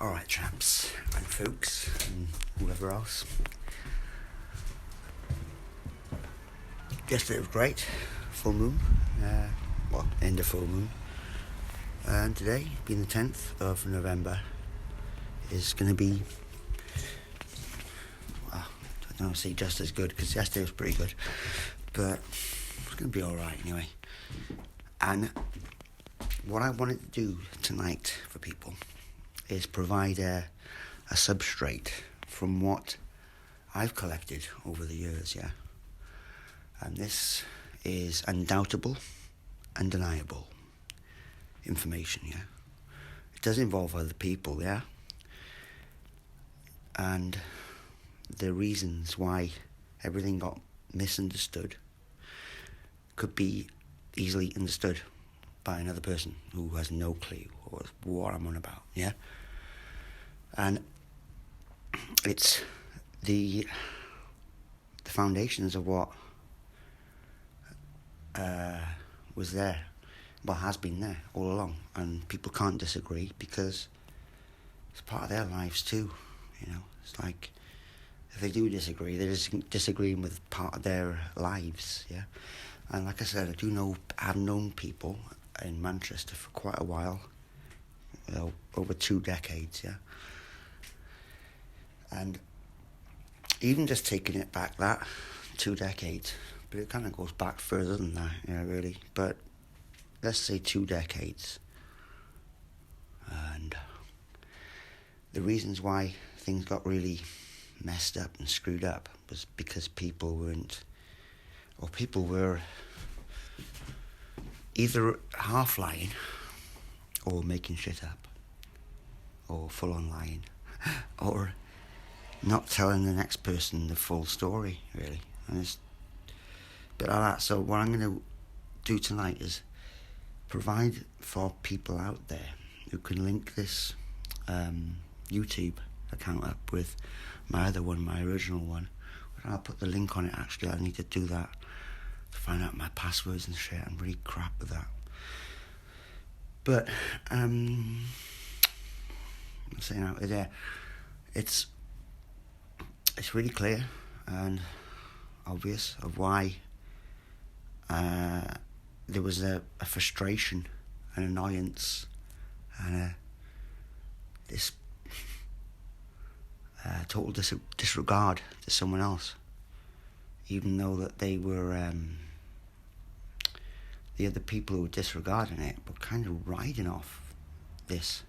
Alright, chaps and folks and whoever else. Yesterday was great. Full moon. End of full moon. And today, being the 10th of November, is going to be, I don't want to say just as good, because yesterday was pretty good. But it's going to be alright anyway. And what I wanted to do tonight for people is provide a substrate from what I've collected over the years, yeah? And this is undoubtable, undeniable information, yeah? It does involve other people, yeah? And the reasons why everything got misunderstood could be easily understood by another person who has no clue what I'm on about, yeah? And it's the foundations of what was there, what has been there all along, and people can't disagree because it's part of their lives too, you know? It's like, if they do disagree, they're just disagreeing with part of their lives, yeah? And like I said, I've known people in Manchester for quite a while, over 2 decades, yeah? And even just taking it back that 2 decades, but it kind of goes back further than that, yeah, really. But let's say 2 decades. And the reasons why things got really messed up and screwed up was because people were either half lying or making shit up or full on lying or not telling the next person the full story, really. And it's a bit like that. So what I'm going to do tonight is provide for people out there who can link this YouTube account up with my other one, my original one. I'll put the link on it, actually. I need to do that to find out my passwords and shit. I'm really crap with that. But I'm saying out there, it's really clear and obvious of why there was a frustration, an annoyance, and this total disregard to someone else, even though that they were the other people who were disregarding it were kind of riding off this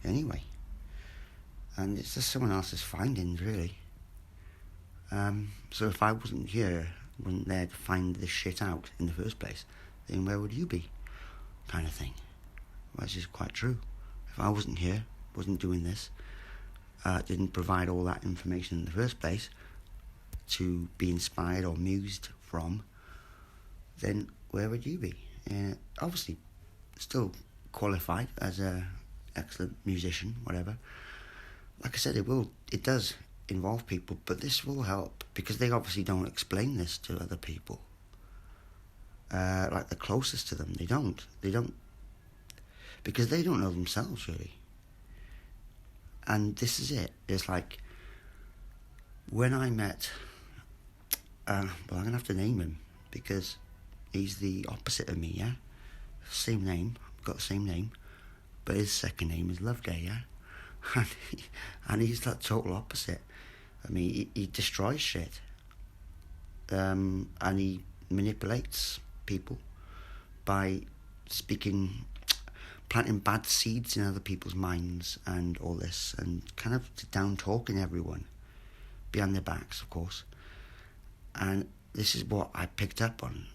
anyway. And it's just someone else's findings, really. So if I wasn't there to find this shit out in the first place, then where would you be? Kind of thing. Which is quite true. If I wasn't here, wasn't doing this, didn't provide all that information in the first place to be inspired or mused from, then where would you be? Obviously, still qualified as a excellent musician, whatever. Like I said, it does involve people, but this will help because they obviously don't explain this to other people. Like the closest to them, they don't because they don't know themselves, really. And this is it. It's like when I met, I'm going to have to name him because he's the opposite of me, yeah? Same name, got the same name, but his second name is Loveday, yeah? And he's that total opposite. I mean, he destroys shit. And he manipulates people by planting bad seeds in other people's minds and all this, and kind of down-talking everyone, behind their backs, of course. And this is what I picked up on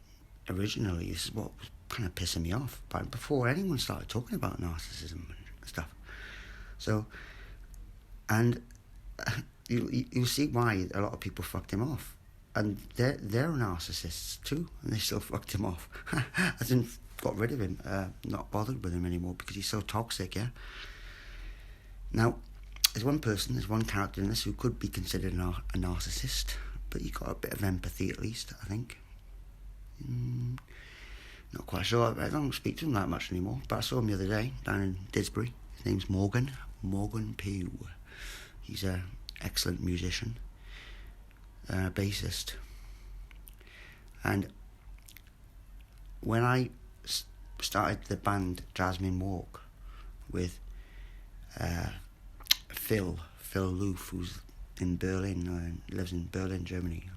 originally. This is what was kind of pissing me off, but before anyone started talking about narcissism and stuff. So, and you'll see why a lot of people fucked him off. And they're narcissists too, and they still fucked him off. As in, got rid of him, not bothered with him anymore because he's so toxic, yeah? Now, there's one character in this who could be considered a narcissist, but he got a bit of empathy at least, I think. Not quite sure. I don't speak to him that much anymore, but I saw him the other day down in Didsbury. His name's Morgan Morgan Pugh. He's an excellent musician, bassist. And when I started the band Jasmine Walk with Phil Loof, who's in Berlin, lives in Berlin, Germany.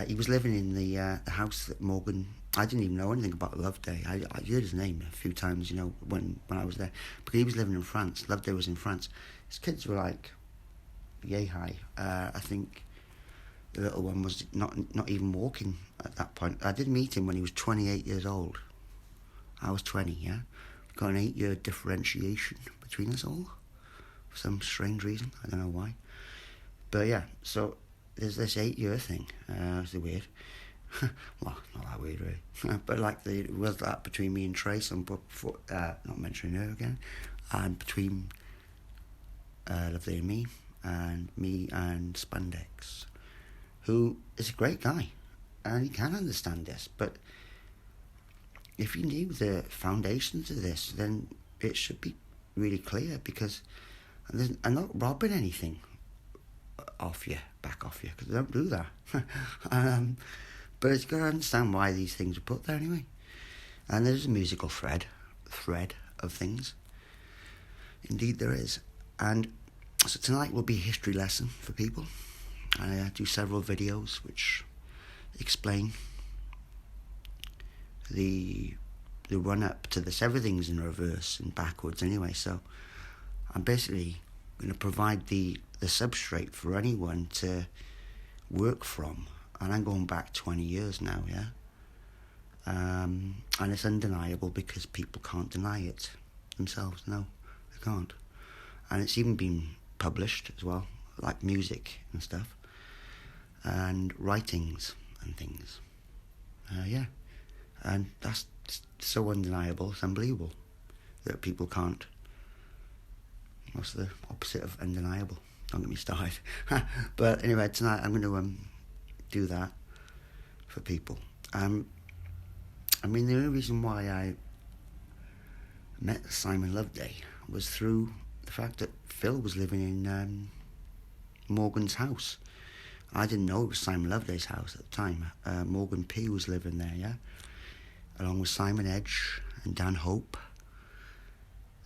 He was living in the house that Morgan. I didn't even know anything about Loveday. I heard his name a few times, when I was there, because he was living in France. Loveday was in France. His kids were like yay high. I think the little one was not even walking at that point. I did meet him when he was 28 years old. I was 20, yeah? We've got an 8-year differentiation between us all, for some strange reason. I don't know why. But yeah, so there's this 8-year thing. It's weird. Well, not that weird, really. But like was that between me and Trace, not mentioning her again, and between Loveday and me and Spandex, who is a great guy, and he can understand this, but if you knew the foundations of this, then it should be really clear, because I'm not robbing anything back off you, because I don't do that. But it's got to understand why these things are put there anyway. And there's a musical thread of things. Indeed there is. And so tonight will be a history lesson for people. I do several videos which explain the run up to this. Everything's in reverse and backwards anyway, so I'm basically going to provide the substrate for anyone to work from. And I'm going back 20 years now, yeah? And it's undeniable because people can't deny it themselves. No, they can't. And it's even been published as well, like music and stuff, and writings and things. Yeah. And that's so undeniable, it's unbelievable that people can't. What's the opposite of undeniable? Don't get me started. But anyway, tonight I'm going to do that for people. I mean, the only reason why I met Simon Loveday was through the fact that Phil was living in Morgan's house. I didn't know it was Simon Loveday's house at the time. Morgan P was living there, yeah? Along with Simon Edge and Dan Hope.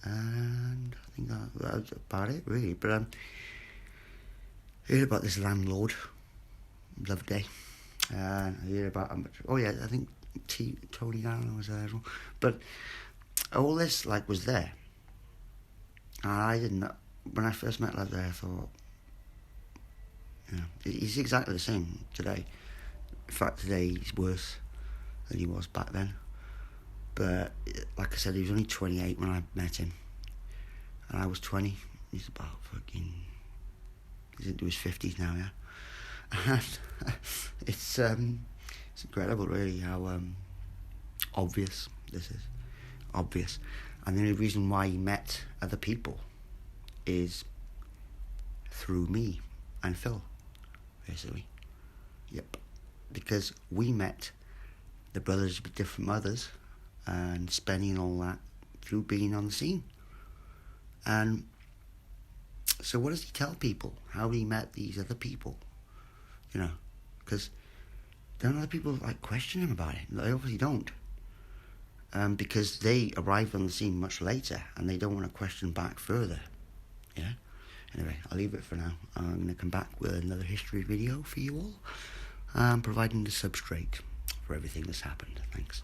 And I think that was about it, really. But I heard about this landlord, Loveday. I heard about how much... Oh, yeah, I think Tony Allen was there as well. But all this, was there. And I didn't know... When I first met Loveday, I thought... he's exactly the same today. In fact, today he's worse than he was back then. But like I said, he was only 28 when I met him, and I was 20. He's about he's into his 50s now, yeah. And it's incredible, really, how obvious this is. Obvious. And the only reason why he met other people is through me and Phil, basically. Yep. Because we met the brothers with different mothers and Spenny and all that through being on the scene. And so what does he tell people? How he met these other people? Because don't other people question him about it? They obviously don't. Because they arrive on the scene much later and they don't want to question back further. Yeah? Anyway, I'll leave it for now. I'm going to come back with another history video for you all, providing the substrate for everything that's happened. Thanks.